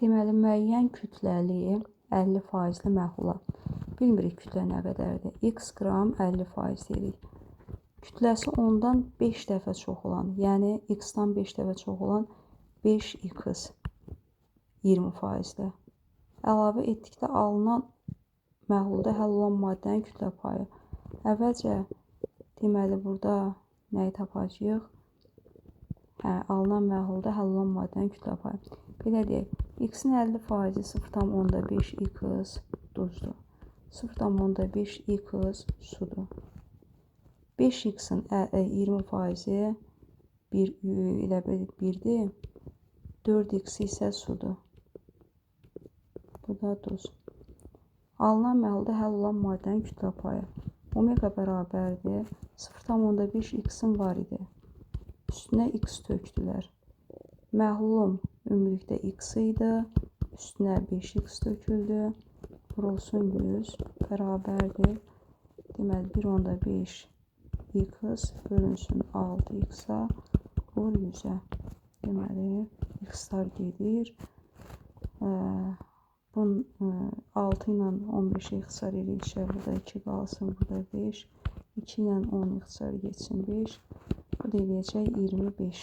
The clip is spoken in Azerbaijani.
Deməli, müəyyən kütləli 50% məhlula. Bilmirik kütlə nə qədərdir. X qram 50% deyirik. Kütləsi 10-dan 5 dəfə çox olan, yəni x-dan 5 dəfə çox olan 5x 20%-də. Əlavə etdikdə alınan məhlulda həll olan maddənin kütlə payı. Əvvəlcə, deməli, burada nəyi tapacağıq? Alınan məhlulda həll olan maddənin kütlə payı. Belə deyək, x-in 50% 0,5x duzdur. 0,5x sudur. 5x-in 20% 1-dir. 4x isə sudur. Bu da duz. Alınan məhlulda həll olan maddənin kütlə payı. Omega bərabərdir. 0,5x-in var idi. Üstünə x tökdülər. Məhlulum ümumilikdə x idi. Üstünə 5x töküldü. Vurulsun 100 bərabərdir. Deməli, 1,5x bölünsün 6x-a vur 100-ə. Deməli, x-lar gedir. 6 ilə 15-i ixtisar edilsə, burada 2 qalsın, burada 5. 2 ilə 10 ixtisar geçsin 5. Bu da eləyəcək 25.